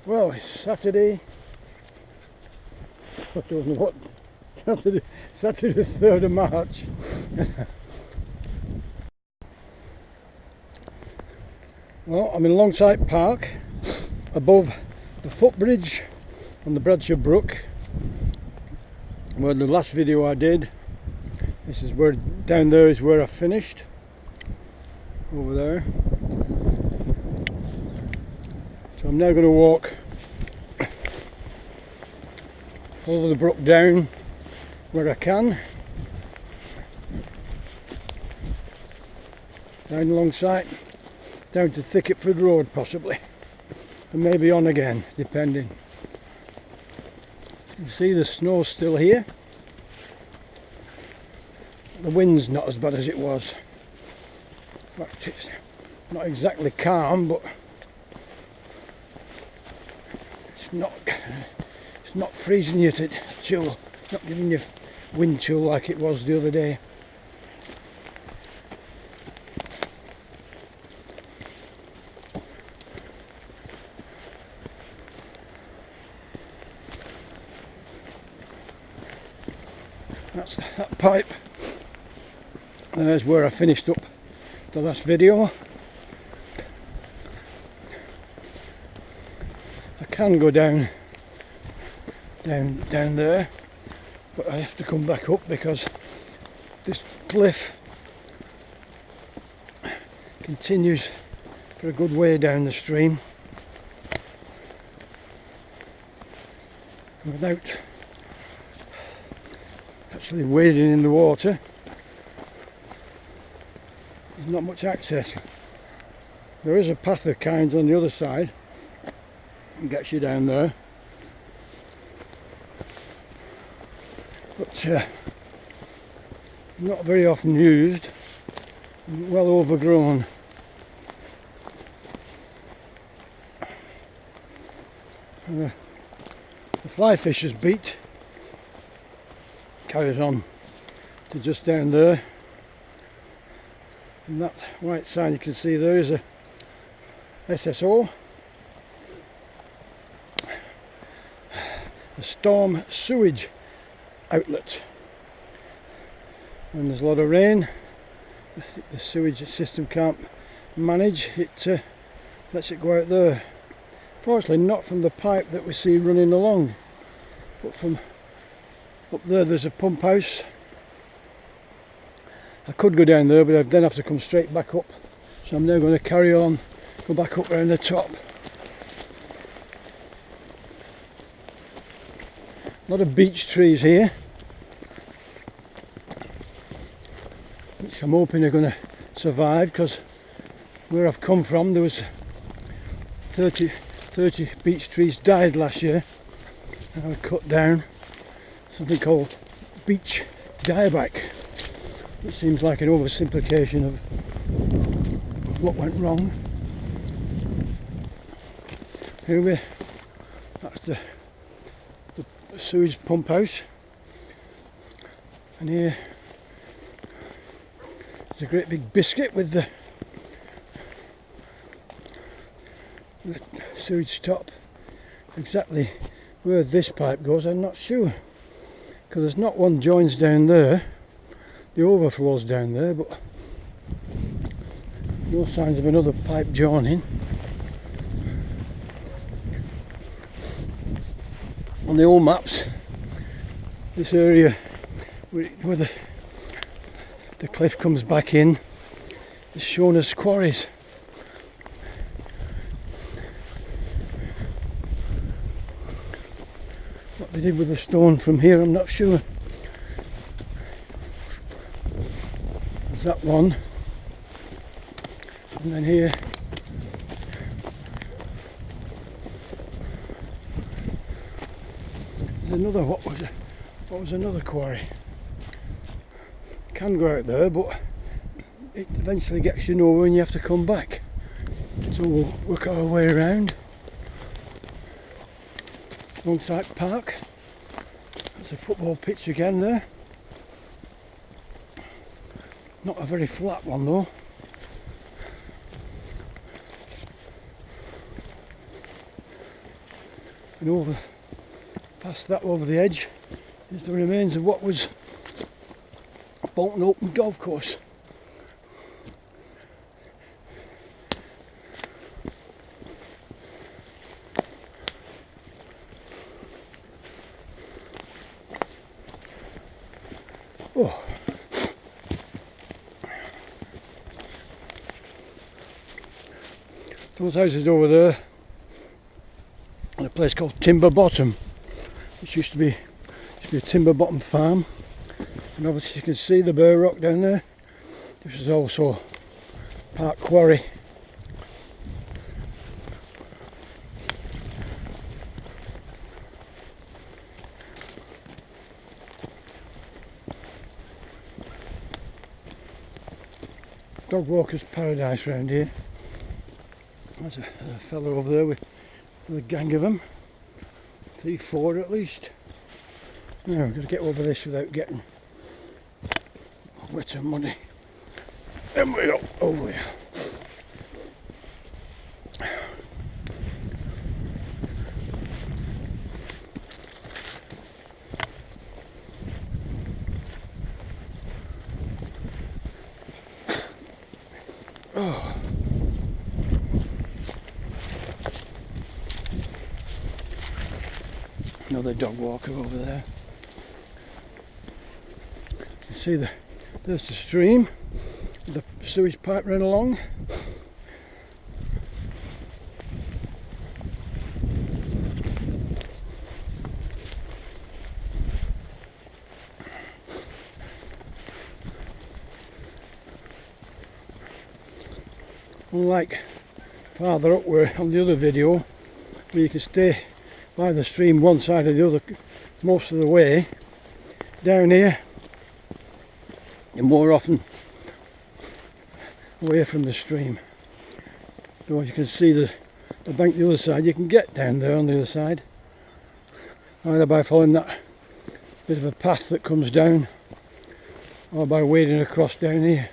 Well, it's Saturday. I don't know what. Saturday the 3rd of March. Well, I'm in Longside Park, above the footbridge on the Bradshaw Brook, where the last video I did. This is where, down there is where I finished. Over there. So I'm now going to walk, follow the brook down where I can, down Longside, down to Thicketford Road possibly, and maybe on again, depending. You see the snow's still here. The wind's not as bad as it was. In fact, it's not exactly calm, but it's not freezing you to chill, not giving you wind chill like it was the other day. That's that pipe. There's where I finished up the last video. I can go down there, but I have to come back up because this cliff continues for a good way down the stream, and without actually wading in the water there's not much access. There is a path of kinds on the other side and gets you down there, but not very often used, well overgrown. The fly fisher's beat carries on to just down there, and that white sign you can see there is a SSO, a storm sewage outlet. When there's a lot of rain, the sewage system can't manage it, lets it go out there. Fortunately not from the pipe that we see running along, but from up there. There's a pump house. I could go down there, but I'd then have to come straight back up, so I'm now going to carry on, go back up around the top. A lot of beech trees here, which I'm hoping are going to survive, because where I've come from there was 30 beech trees died last year, and I cut down something called beech dieback. It seems like an oversimplification of what went wrong. Anyway, that's the sewage pump house, and here there's a great big biscuit with the sewage top. Exactly where this pipe goes I'm not sure, because there's not one joins down there. The overflow's down there, but no signs of another pipe joining. On the old maps, this area where the cliff comes back in is shown as quarries. What they did with the stone from here I'm not sure. There's that one, and then here there's another. What was another quarry? Can go out there, but it eventually gets you nowhere and you have to come back. So we'll work our way around. Longside Park. There's a football pitch again there. Not a very flat one though. and over past that over the edge is the remains of what was Bolton Open Golf Course. Oh. Those houses over there, in a place called Timber Bottom, which used to be a timber bottom farm, and obviously you can see the bare rock down there. This is also Park Quarry. Dog walker's paradise round here. There's a fellow over there with a gang of them. 3-4 at least. Now I've got to get over this without getting wet and muddy. There we go, over here. Oh. Another dog walker over there. You see there's the stream, the sewage pipe ran along. Unlike farther up where on the other video where you can stay by the stream one side or the other most of the way, down here you're more often away from the stream. So you can see the bank the other side, you can get down there on the other side either by following that bit of a path that comes down or by wading across down here.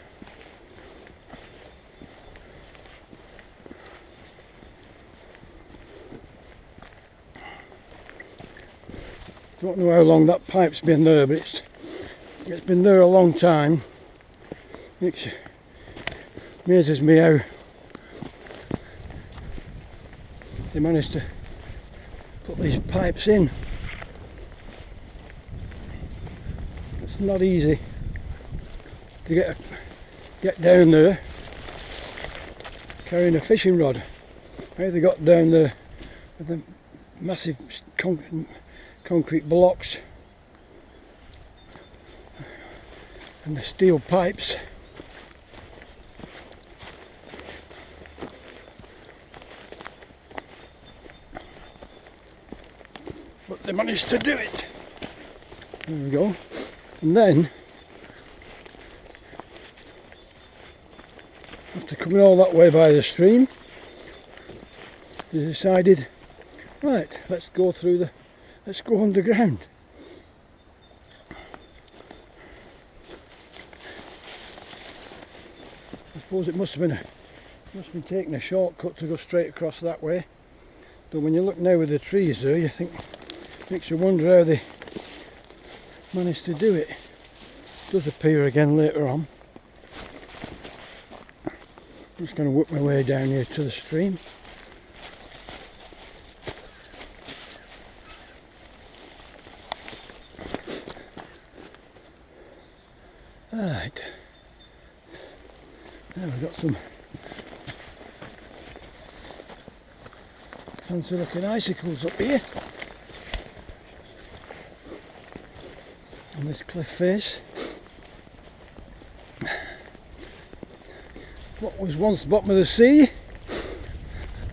Don't know how long that pipe's been there, but it's been there a long time. It amazes me how they managed to put these pipes in. It's not easy to get down there carrying a fishing rod. How they got down there with the massive concrete blocks and the steel pipes. But they managed to do it. There we go. And then after coming all that way by the stream, they decided, right, let's go underground. I suppose it must have been taking a shortcut to go straight across that way. But when you look now with the trees there, you think, makes you wonder how they managed to do it. It does appear again later on. I'm just going to work my way down here to the stream. Right, now we've got some fancy looking icicles up here on this cliff face. What was once the bottom of the sea,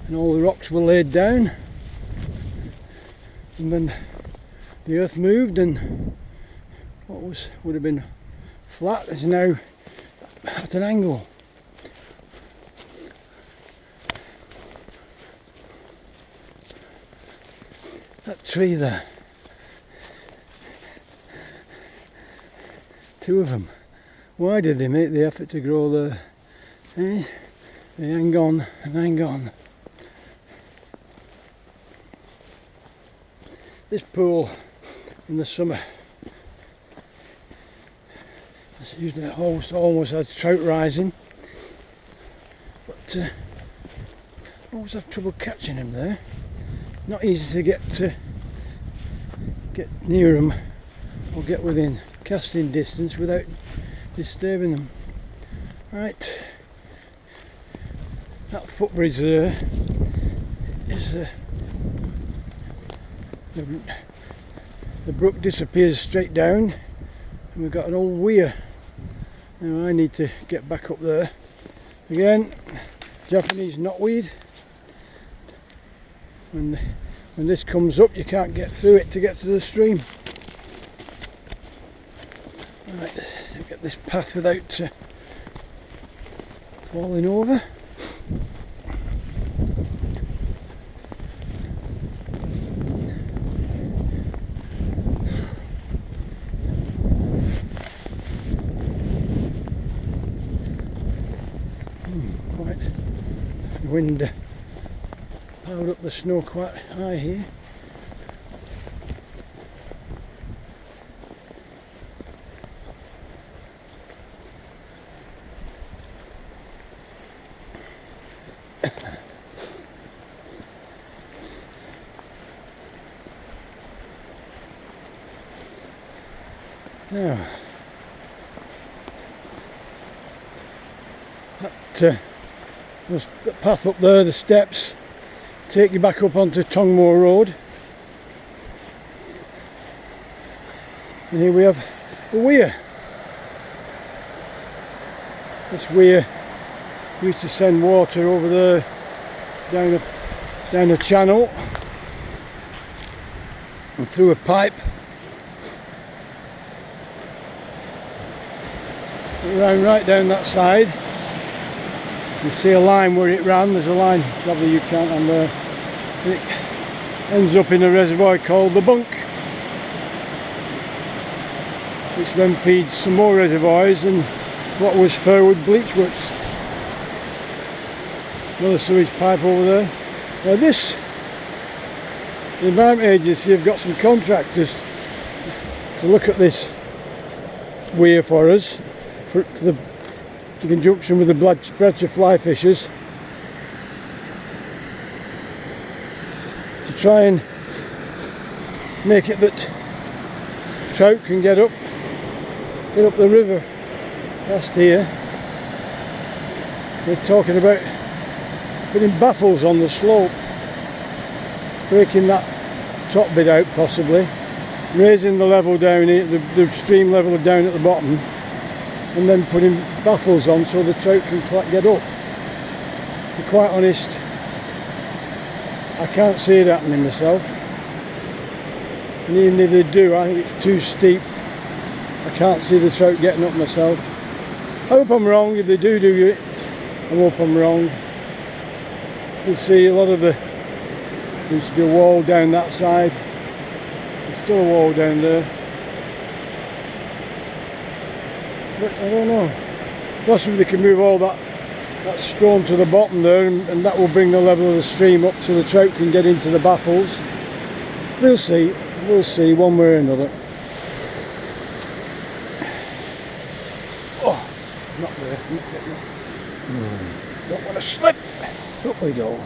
and all the rocks were laid down, and then the earth moved and what would have been flat is now at an angle. That tree there, two of them, why did they make the effort to grow there? Eh? They hang on and hang on. this pool in the summer, it's usually almost has trout rising, but I always have trouble catching them there. Not easy to get near them or get within casting distance without disturbing them. Right, that footbridge there is the brook disappears straight down, and we've got an old weir. Now I need to get back up there again. Japanese knotweed. When this comes up, you can't get through it to get to the stream. Right, let's get this path without falling over. Quite the wind piled up the snow quite high here. Now, there's the path up there, the steps take you back up onto Tongmoor Road, and here we have the weir. This weir used to send water over there down a channel and through a pipe right down that side. You see a line where it ran. There's a line probably you can't on there. And it ends up in a reservoir called the Bunk, which then feeds some more reservoirs and what was Fairwood Bleachworks. Another sewage pipe over there. Now the Environment Agency have got some contractors to look at this weir for us, in conjunction with the Bradshaw fly fishers, to try and make it that trout can get up the river past here. They're talking about putting baffles on the slope, breaking that top bit out possibly, raising the level down here, the stream level down at the bottom, and then putting baffles on so the trout can get up. To be quite honest, I can't see it happening myself, and even if they do, I think it's too steep. I can't see the trout getting up myself. I hope I'm wrong. If they do it, I hope I'm wrong. You see a lot of there used to be a wall down that side. There's still a wall down there. But I don't know. Possibly they can move all that stone to the bottom there, and that will bring the level of the stream up so the trout can get into the baffles. We'll see one way or another. Oh, not there. Don't want to slip. Up we go.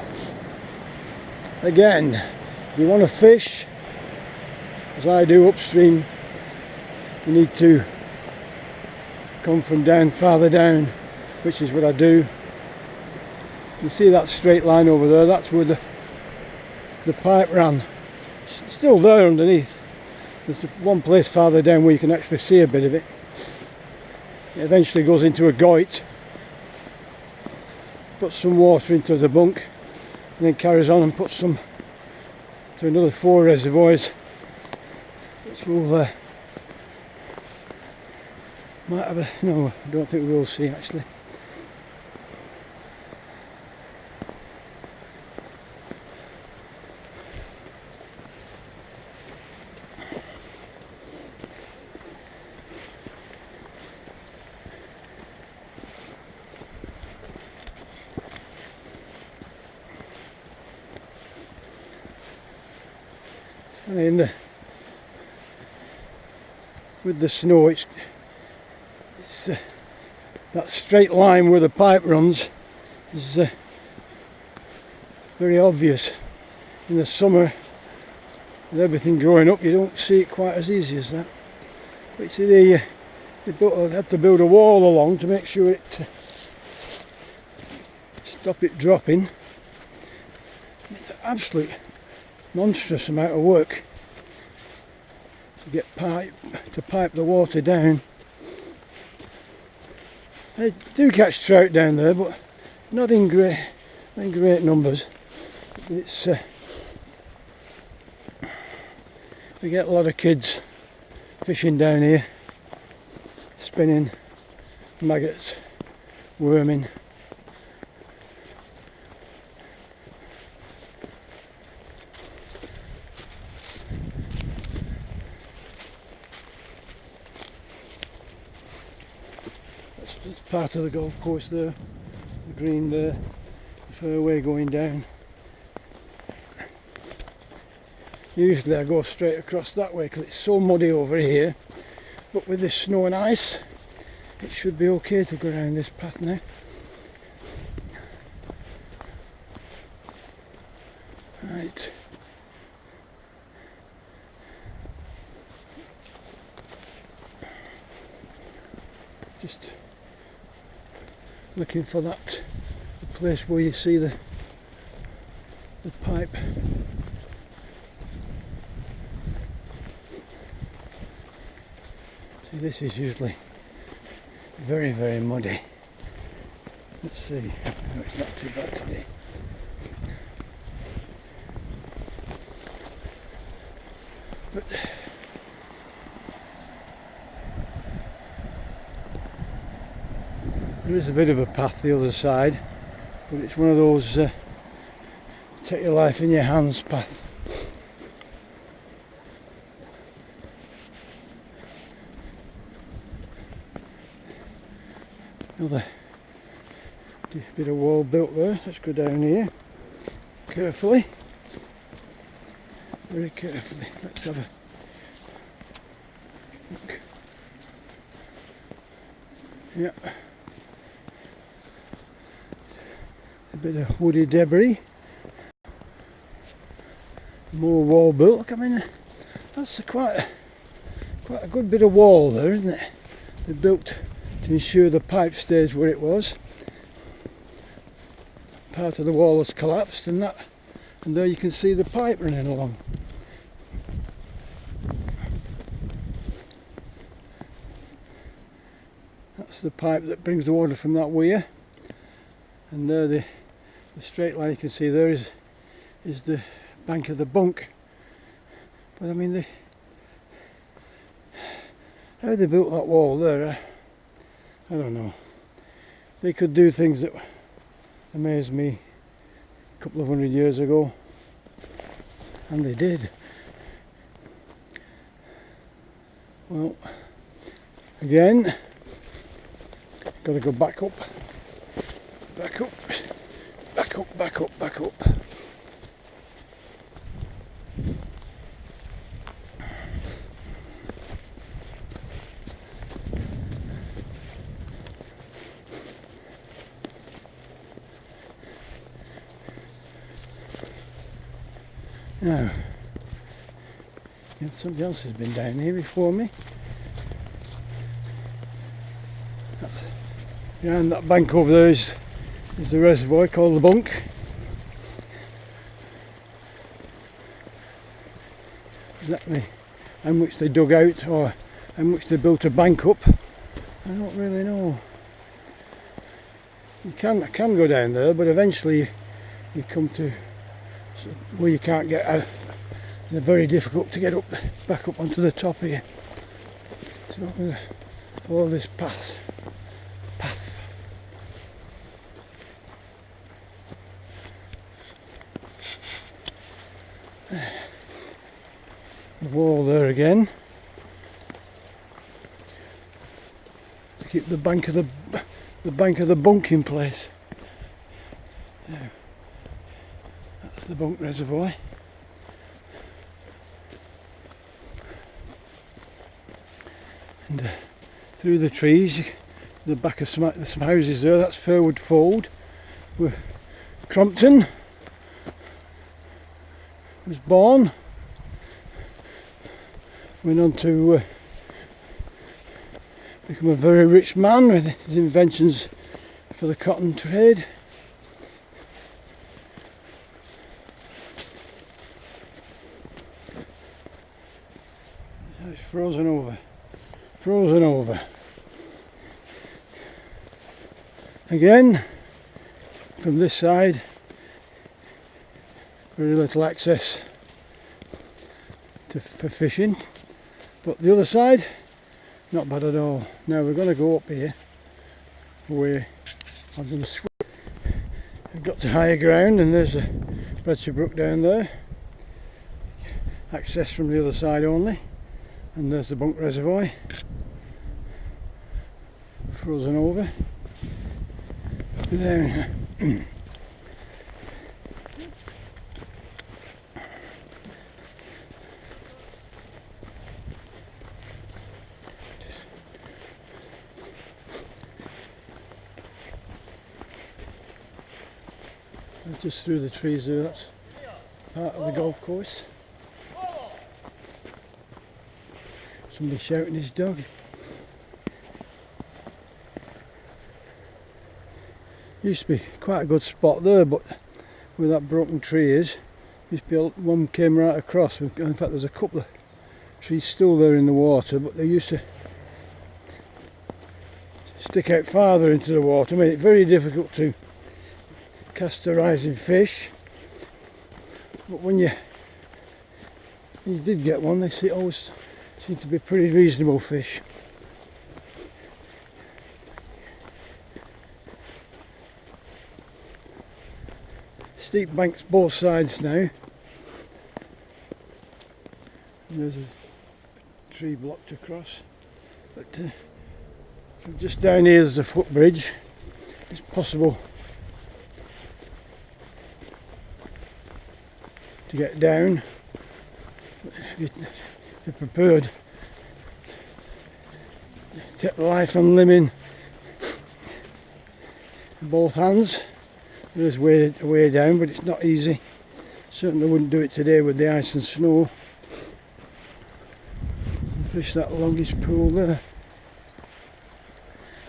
Again, if you want to fish, as I do upstream, you need to come from farther down, which is what I do. You see that straight line over there, that's where the pipe ran. It's still there underneath. There's one place farther down where you can actually see a bit of it. It eventually goes into a goit, puts some water into the bunk, and then carries on and puts some to another 4 reservoirs, which will might have a, no, I don't think we will see actually. I mean, with the snow, it's that straight line where the pipe runs is very obvious. In the summer, with everything growing up, you don't see it quite as easy as that. But they had to build a wall along to make sure it stop it dropping. It's an absolute monstrous amount of work to get pipe the water down. They do catch trout down there, but not in great numbers. But it's we get a lot of kids fishing down here, spinning, maggots, worming. That's part of the golf course there, the green there, the fairway going down. Usually I go straight across that way because it's so muddy over here, but with this snow and ice it should be okay to go around this path now. Right. Just looking for the place where you see the pipe. See, this is usually very, very muddy. Let's see. No, it's not too bad today. But there is a bit of a path the other side, but it's one of those take your life in your hands path. Another bit of wall built there. Let's go down here carefully, very carefully. Let's have a look. Yeah, a bit of woody debris, more wall built. I mean, that's quite a good bit of wall there, isn't it? They built to ensure the pipe stays where it was. Part of the wall has collapsed, and there you can see the pipe running along. That's the pipe that brings the water from that weir, and there the straight line you can see there is the bank of the bunk. But I mean, how they built that wall there, I don't know. They could do things that amazed me a couple of 100 years ago, and they did. Well, again, got to go back up, back up, back up, back up, back up. Now, somebody else has been down here before me. Behind that bank over there is the reservoir called the Bunk. Exactly how much they dug out or how much they built a bank up, I don't really know. You can go down there, but eventually you come to where you can't get out, and they're very difficult to get back up onto the top here. So I'm going to follow this path. The wall there again to keep the bank of the bunk in place. There. That's the Bunk reservoir. And through the trees, the back of some houses there, that's Fairwood Fold, where Crompton was born. Went on to become a very rich man with his inventions for the cotton trade. It's frozen over. Frozen over. Again, from this side, very little access for fishing, but the other side, not bad at all. Now we're going to go up here, where I'm going to swim. I've got to higher ground, and there's a Bradshaw Brook down there. Access from the other side only, and there's the Bunk Reservoir. Frozen over. There. Just through the trees there, that's part of the golf course. Somebody shouting his dog. Used to be quite a good spot there, but where that broken tree is, used to be one came right across. In fact, there's a couple of trees still there in the water, but they used to stick out farther into the water, made it very difficult to cast a rising fish. But when you did get one, they always seemed to be pretty reasonable fish. Steep banks both sides now. And there's a tree blocked across. But from just down here there's a footbridge. It's possible to get down if you're prepared to take life and limb in both hands. There's a way down, but it's not easy. Certainly wouldn't do it today with the ice and snow. Fish that longest pool there.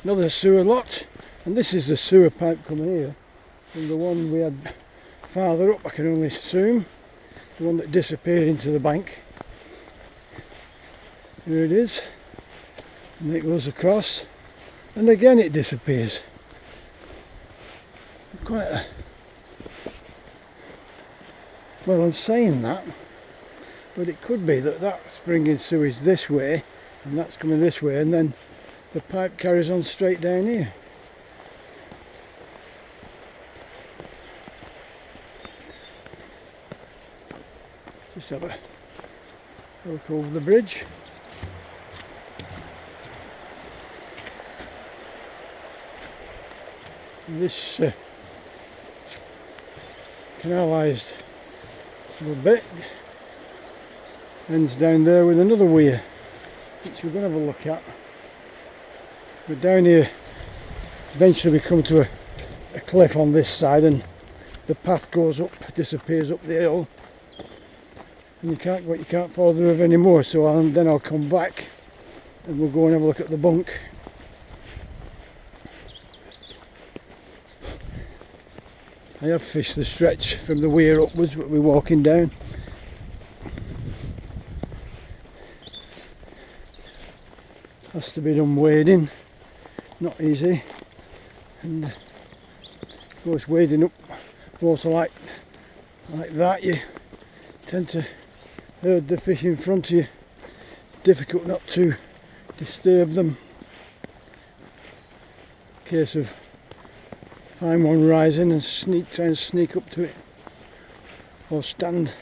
Another sewer lot, and this is the sewer pipe coming here, and the one we had farther up, I can only assume, the one that disappeared into the bank. Here it is, and it goes across, and again it disappears. Quite a... Well, I'm saying that, but it could be that that's bringing sewage this way, and that's coming this way, and then the pipe carries on straight down here. Just have a look over the bridge. And this canalised a little bit ends down there with another weir, which we're going to have a look at. But down here, eventually we come to a cliff on this side, and the path goes up, disappears up the hill, and you can't follow the river anymore. So then I'll come back and we'll go and have a look at the bunk. I have fished the stretch from the weir upwards, but we're walking down. Has to be done wading, not easy. And of course, wading up water like that, you tend to herd the fish in front of you. Difficult not to disturb them. Case of find one rising and try and sneak up to it, or stand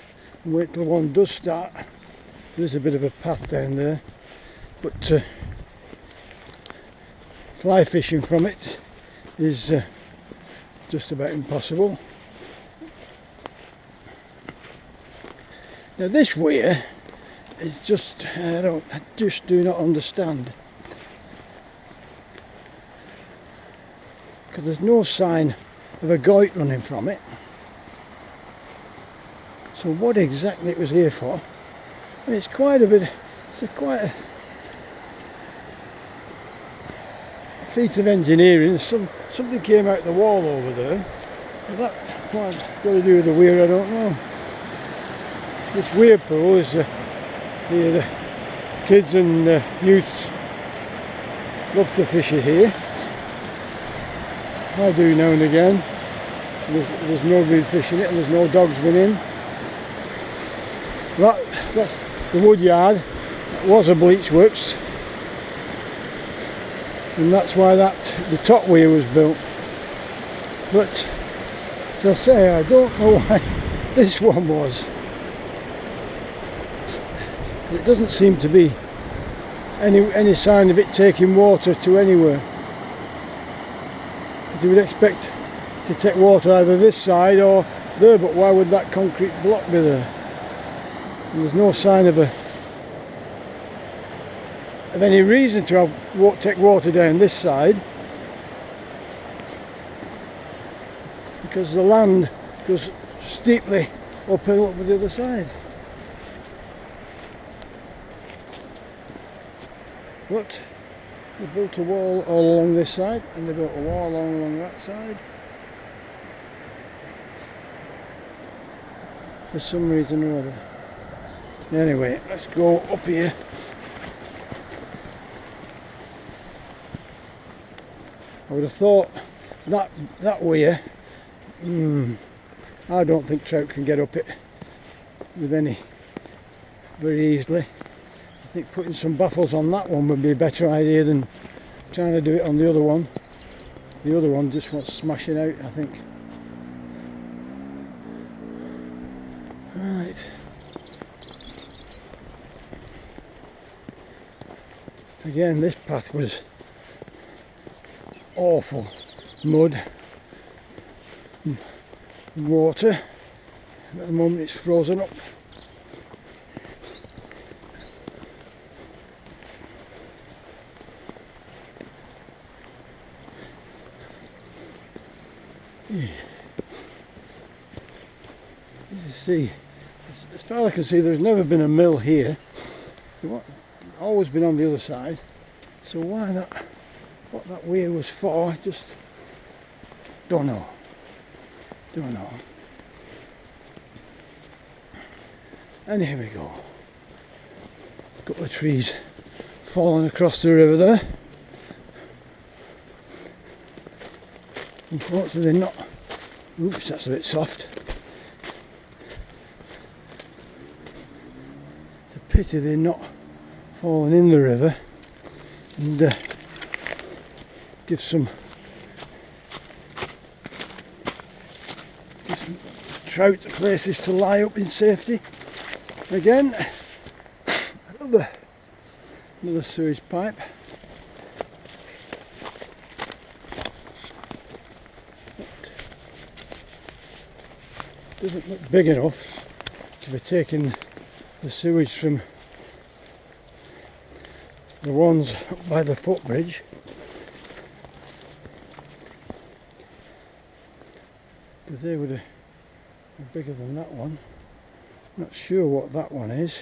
and wait till one does start. There is a bit of a path down there, but fly fishing from it is just about impossible. Now this weir is just, I just do not understand. because there's no sign of a goit running from it. So what exactly it was here for? And it's quite a bit, quite a feat of engineering. Something came out the wall over there. But that what's got to do with the weir, I don't know. This weir pool is the kids and youths love to fish it here. I do now and again. There's nobody fishing it and there's no dogs been in. That's the wood yard. It was a bleach works, and that's why the top weir was built. But as I say, I don't know why this one was. It doesn't seem to be any sign of it taking water to anywhere. You would expect to take water either this side or there, but why would that concrete block be there? And there's no sign of any reason to take water down this side, because the land goes steeply uphill over the other side. But they built a wall all along this side, and they built a wall along that side. For some reason or other. Anyway, let's go up here. I would have thought that weir, I don't think trout can get up it with any very easily. I think putting some baffles on that one would be a better idea than trying to do it on the other one. The other one just wants smashing out, I think. Right. Again, this path was awful. Mud, water. At the moment it's frozen up. See, as far as I can see, there's never been a mill here. Always been on the other side. So why what that weir was for, I just don't know. Don't know. And here we go. A couple of trees falling across the river there. Unfortunately, they're not. Oops, that's a bit soft. It's a pity they're not falling in the river and give some trout places to lie up in safety. Again, another sewage pipe. Doesn't look big enough to be taking the sewage from the ones up by the footbridge. Because they would be bigger than that one. Not sure what that one is.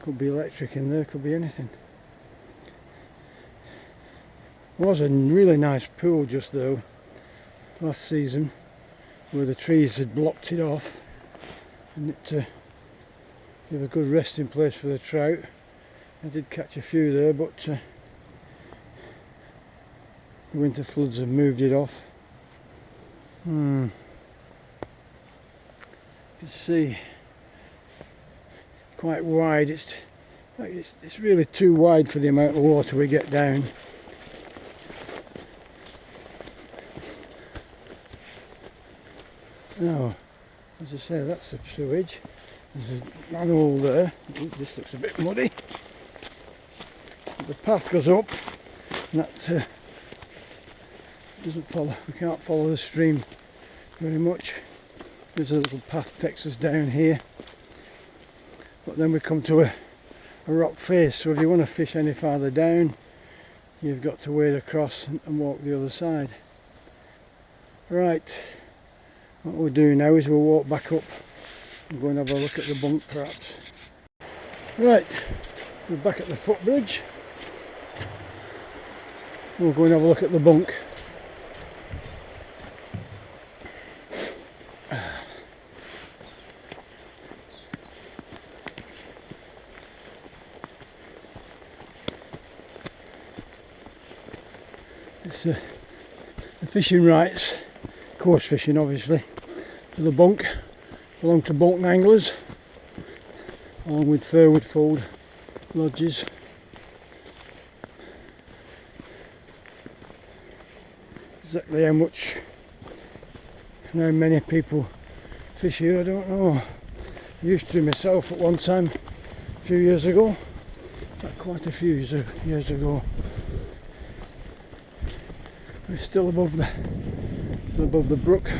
Could be electric in there, could be anything. There was a really nice pool just though last season, where the trees had blocked it off, and it gave a good resting place for the trout. I did catch a few there, but the winter floods have moved it off. You can see quite wide. It's really too wide for the amount of water we get down. Now, as I say, that's the sewage. There's a manhole there. Ooh, this looks a bit muddy. The path goes up, and that doesn't follow. We can't follow the stream very much. There's a little path that takes us down here, but then we come to a rock face. So if you want to fish any farther down, you've got to wade across and walk the other side. Right, what we'll do now is we'll walk back up and go and have a look at the bunk perhaps. Right, we're back at the footbridge. We'll go and have a look at the bunk. It's the fishing rights, coarse fishing obviously, for the bunk belong to Bolton Anglers, along with Fairwood Fold lodges. Exactly how much and how many people fish here I don't know. I used to myself at one time a few years ago, quite a few years ago. We're still above the brook.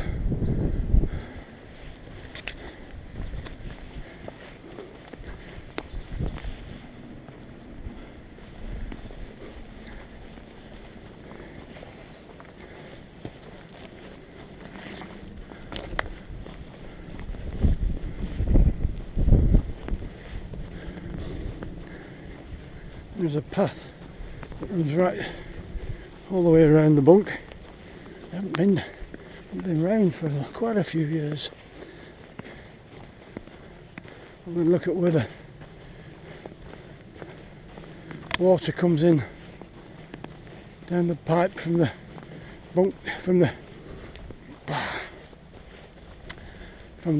There's a path that runs right all the way around the bunk. I haven't been round for quite a few years. I'm going to look at where the water comes in down the pipe from the bunk, from the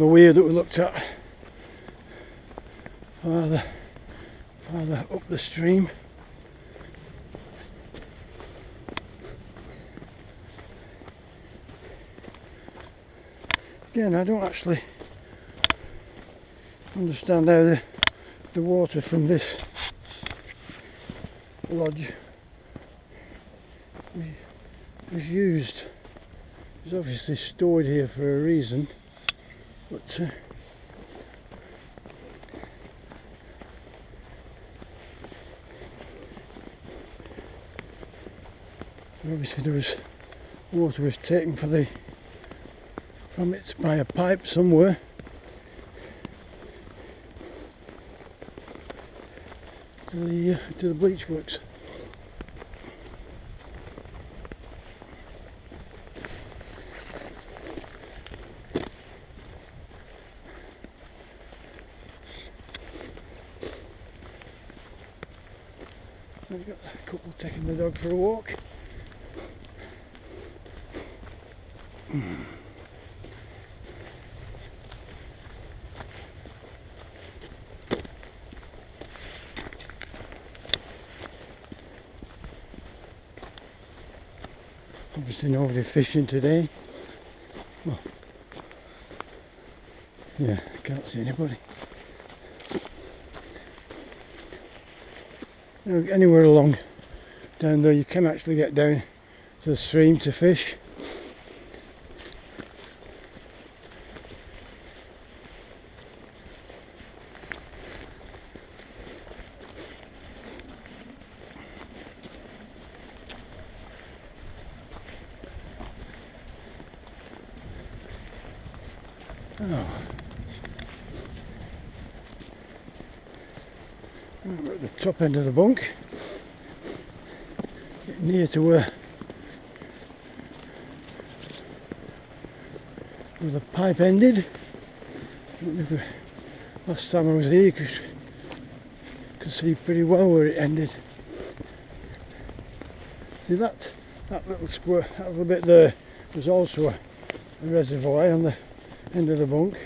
weir that we looked at farther up the stream. Again, I don't actually understand how the water from this lodge was used. It was obviously stored here for a reason, but obviously there was water was taken from it by a pipe somewhere. To the bleach works. We've got a couple taking the dog for a walk. Obviously nobody fishing today. Well, yeah, I can't see anybody. Anywhere along down there you can actually get down to the stream to fish. Oh. We're at the top end of the bunk, getting near to where the pipe ended. Last time I was here you could see pretty well where it ended. See that little square, that little bit there was also a reservoir on the end of the bunk,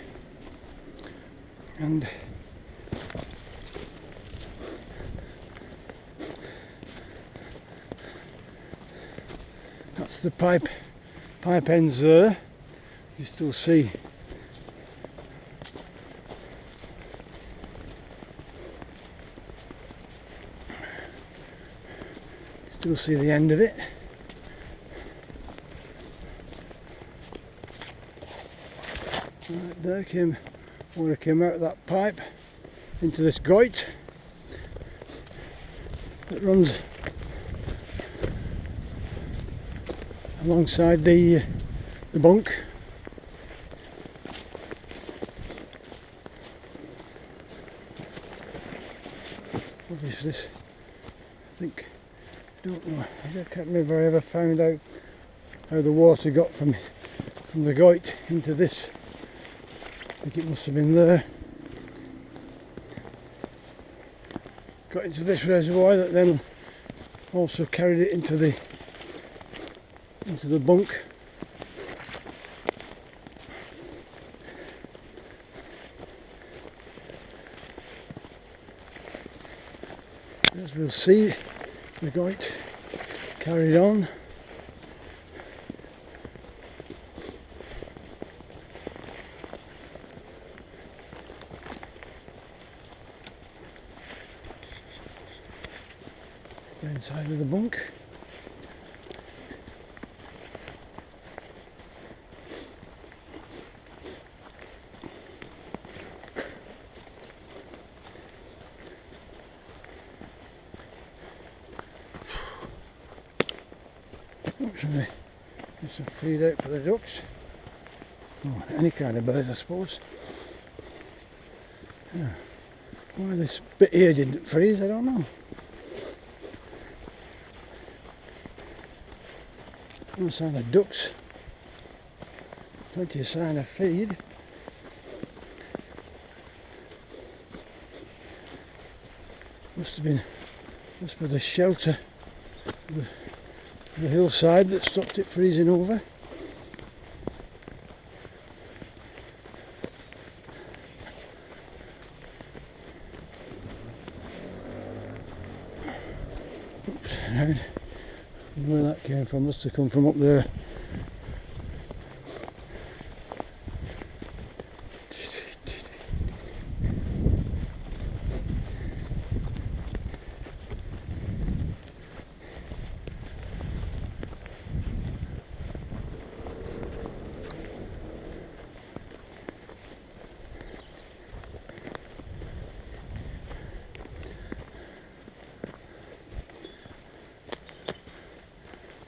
and that's the pipe ends there. You still see the end of it. Right there water came out of that pipe into this goit that runs alongside the the bunk. Obviously, I think, don't know, I can't remember if I ever found out how the water got from the goit into this. I think it must have been there. Got into this reservoir that then also carried it into the bunk. As we'll see, the goit carried on. Inside of the bunk. Actually, there's some feed out for the ducks. Oh, any kind of bird, I suppose. Yeah. Why this bit here didn't freeze, I don't know. No sign of ducks. Plenty of sign of feed. Must be the shelter of the hillside that stopped it freezing over. Oops, right. Where that came from must have come from up there.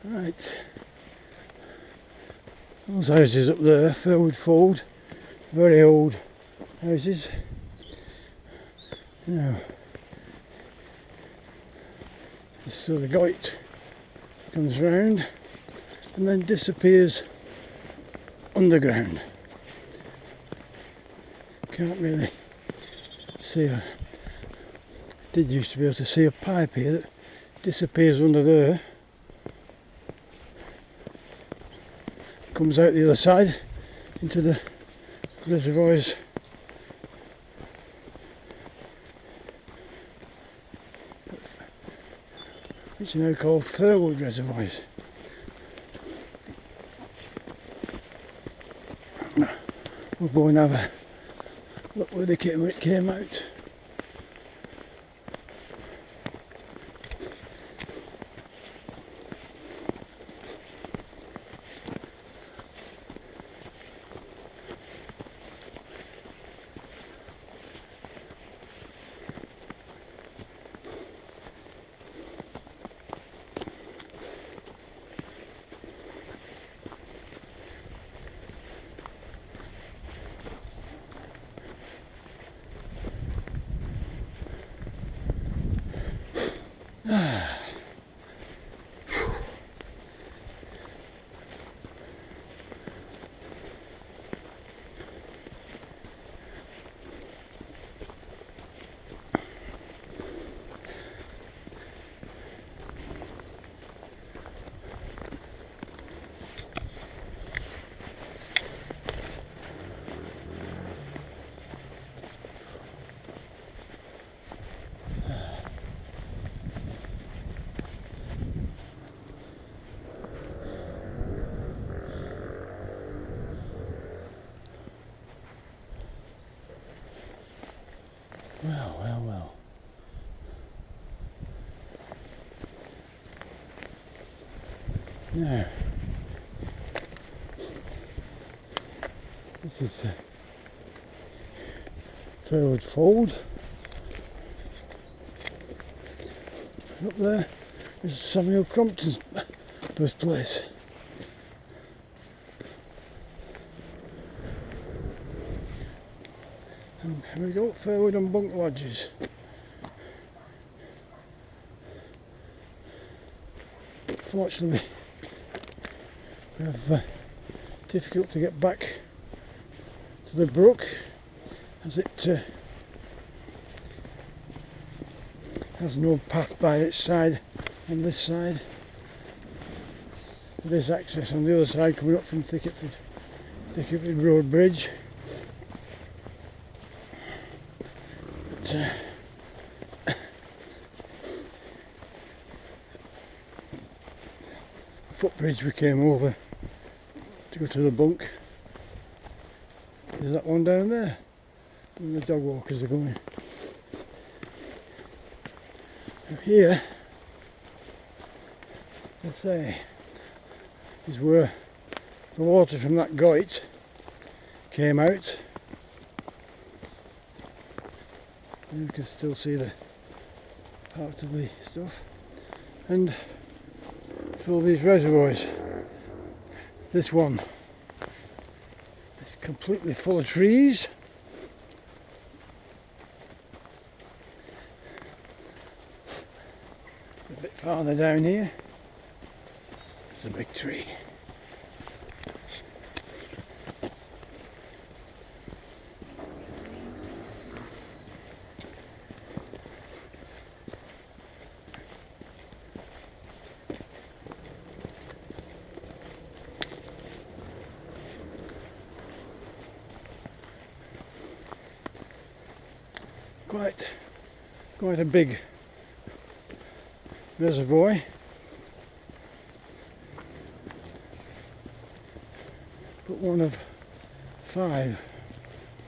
Right, those houses up there, Fairwood Fold, very old houses. Now, so the goit comes round and then disappears underground. Can't really see. I did used to be able to see a pipe here that disappears under there. Comes out the other side into the reservoirs. Which are now called Fairwood reservoirs. We'll go and have a look where it came out. Well. Now, this is the Fairwood Fold. Up there is Samuel Crompton's birthplace. And here we go, Fairwood and Bunk Lodges. Fortunately, we have difficult to get back to the brook, as it has no path by its side on this side. There is access on the other side coming up from Thicketford Road Bridge. But, the footbridge we came over to go to the bunk is that one down there, and the dog walkers are going. Now here, as I say, is where the water from that goit came out. And you can still see the part of the stuff, and fill these reservoirs. This one is completely full of trees. A bit farther down here, it's a big tree. Quite a big reservoir. But one of 5.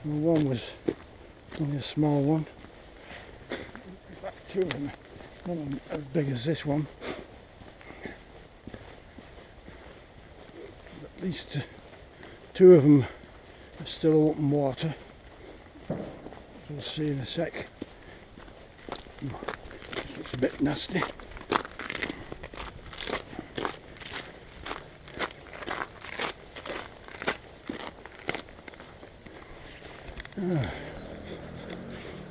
Well, one was only a small one. In fact, 2 of them, not as big as this one. At least 2 of them are still open water. We'll see in a sec. This looks a bit nasty.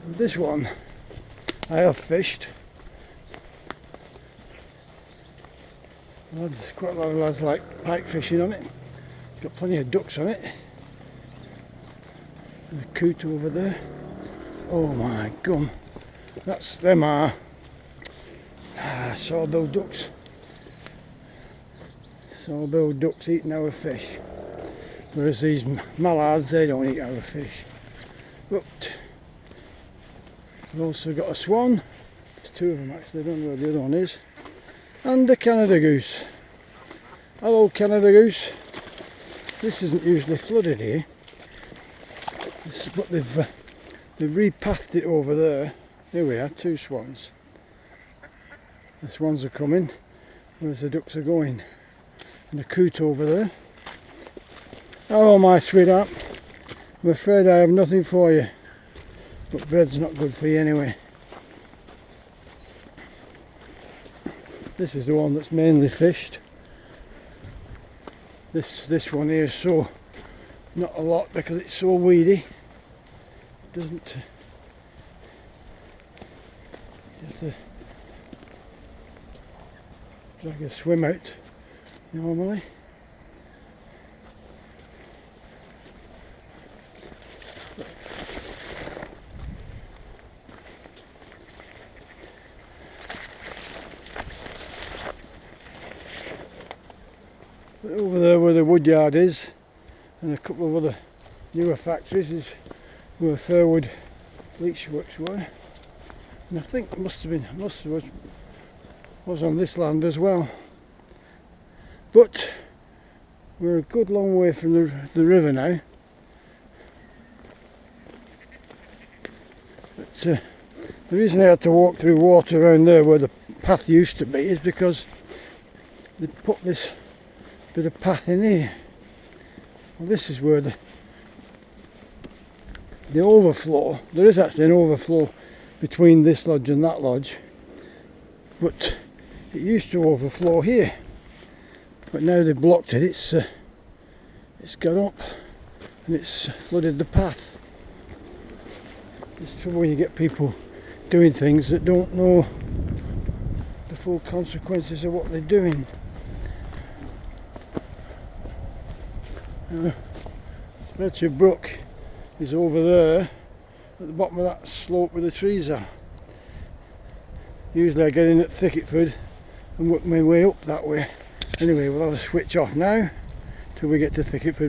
This one I have fished. Well, there's quite a lot of lads like pike fishing on it. It's got plenty of ducks on it. And a coot over there. Oh my gum, them are sawbill ducks. Sawbill ducks eating our fish, whereas these mallards, they don't eat our fish. But we've also got a swan. There's 2 of them actually, I don't know where the other one is. And a Canada goose. Hello Canada goose. This isn't usually flooded here, but they've repathed it over there. Here we are, 2 swans. The swans are coming, whereas the ducks are going. And a coot over there. Hello my sweetheart. I'm afraid I have nothing for you. But bread's not good for you anyway. This is the one that's mainly fished. This one here is so not a lot because it's so weedy. Doesn't you have to drag a swim out normally. But over there where the woodyard is, and a couple of other newer factories, is where Fairwood Bleach Works were, and I think it must have was on this land as well. But we're a good long way from the river now. But the reason I had to walk through water around there where the path used to be is because they put this bit of path in here. Well, this is where the overflow, there is actually an overflow between this lodge and that lodge, but it used to overflow here, but now they've blocked it. It's gone up and it's flooded the path. It's trouble when you get people doing things that don't know the full consequences of what they're doing. Bradshaw Brook is over there at the bottom of that slope where the trees are. Usually I get in at Thicketford and work my way up that way. Anyway, we'll have to switch off now till we get to Thicketford.